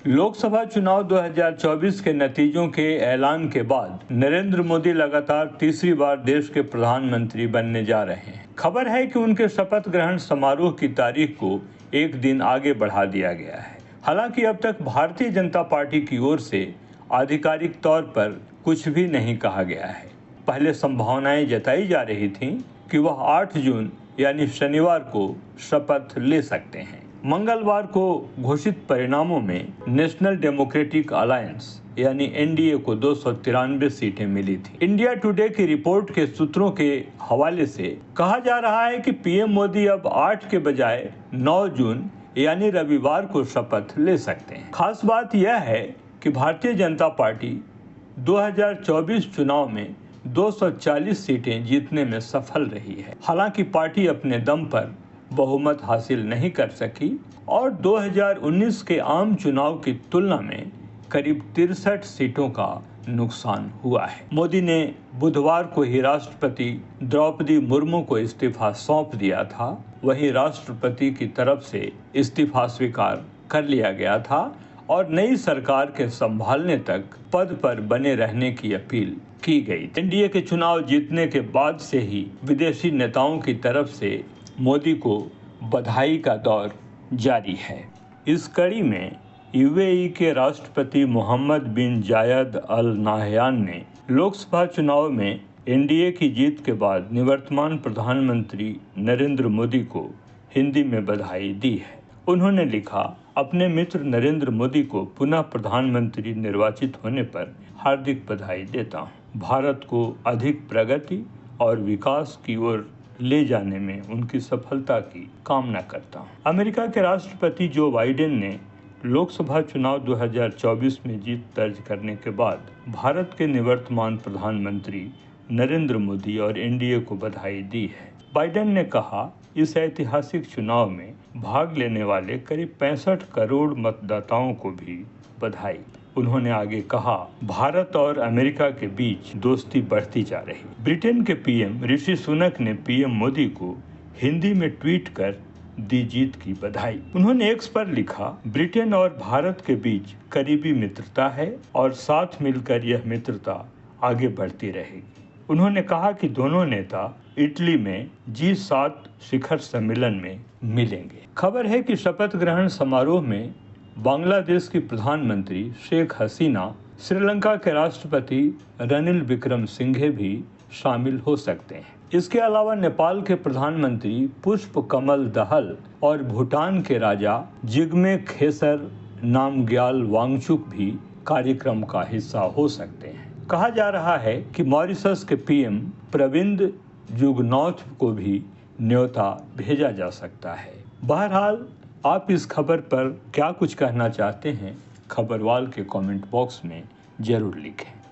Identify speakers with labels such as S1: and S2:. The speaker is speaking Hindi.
S1: लोकसभा चुनाव 2024 के नतीजों के ऐलान के बाद नरेंद्र मोदी लगातार तीसरी बार देश के प्रधानमंत्री बनने जा रहे हैं। खबर है कि उनके शपथ ग्रहण समारोह की तारीख को एक दिन आगे बढ़ा दिया गया है। हालांकि अब तक भारतीय जनता पार्टी की ओर से आधिकारिक तौर पर कुछ भी नहीं कहा गया है। पहले संभावनाएं जताई जा रही थीं कि वह 8 जून यानी शनिवार को शपथ ले सकते हैं। मंगलवार को घोषित परिणामों में नेशनल डेमोक्रेटिक अलायंस यानी एनडीए को 293 सीटें मिली थी। इंडिया टुडे की रिपोर्ट के सूत्रों के हवाले से कहा जा रहा है कि पीएम मोदी अब 8 के बजाय 9 जून यानी रविवार को शपथ ले सकते हैं। खास बात यह है कि भारतीय जनता पार्टी 2024 चुनाव में 240 सीटें जीतने में सफल रही है। हालांकि पार्टी अपने दम पर बहुमत हासिल नहीं कर सकी और 2019 के आम चुनाव की तुलना में करीब 63 सीटों का नुकसान हुआ है। मोदी ने बुधवार को ही राष्ट्रपति द्रौपदी मुर्मू को इस्तीफा सौंप दिया था। वहीं राष्ट्रपति की तरफ से इस्तीफा स्वीकार कर लिया गया था और नई सरकार के संभालने तक पद पर बने रहने की अपील की गई। एनडीए के चुनाव जीतने के बाद से ही विदेशी नेताओं की तरफ से मोदी को बधाई का दौर जारी है। इस कड़ी में यूएई के राष्ट्रपति मोहम्मद बिन जायद अल नाहयान ने लोकसभा चुनाव में एनडीए की जीत के बाद निवर्तमान प्रधानमंत्री नरेंद्र मोदी को हिंदी में बधाई दी है। उन्होंने लिखा, अपने मित्र नरेंद्र मोदी को पुनः प्रधानमंत्री निर्वाचित होने पर हार्दिक बधाई देता हूं। भारत को अधिक प्रगति और विकास की ओर ले जाने में उनकी सफलता की कामना करता हूं। अमेरिका के राष्ट्रपति जो बाइडेन ने लोकसभा चुनाव 2024 में जीत दर्ज करने के बाद भारत के निवर्तमान प्रधानमंत्री नरेंद्र मोदी और एनडीए को बधाई दी है। बाइडेन ने कहा, इस ऐतिहासिक चुनाव में भाग लेने वाले करीब 65 करोड़ मतदाताओं को भी बधाई। उन्होंने आगे कहा, भारत और अमेरिका के बीच दोस्ती बढ़ती जा रही। ब्रिटेन के पीएम ऋषि सुनक ने पीएम मोदी को हिंदी में ट्वीट कर दी जीत की बधाई। उन्होंने एक्स पर लिखा, ब्रिटेन और भारत के बीच करीबी मित्रता है और साथ मिलकर यह मित्रता आगे बढ़ती रहेगी। उन्होंने कहा कि दोनों नेता इटली में G7 शिखर सम्मेलन में मिलेंगे। खबर है कि शपथ ग्रहण समारोह में बांग्लादेश की प्रधानमंत्री शेख हसीना, श्रीलंका के राष्ट्रपति रनिल विक्रमसिंघे भी शामिल हो सकते हैं। इसके अलावा नेपाल के प्रधानमंत्री पुष्प कमल दहल और भूटान के राजा जिग्मे खेसर नामग्याल वांगचुक भी कार्यक्रम का हिस्सा हो सकते हैं। कहा जा रहा है कि मॉरिशस के पीएम प्रविंद जुगनौथ को भी न्योता भेजा जा सकता है। बहरहाल आप इस खबर पर क्या कुछ कहना चाहते हैं, खबरवाल के कमेंट बॉक्स में जरूर लिखें।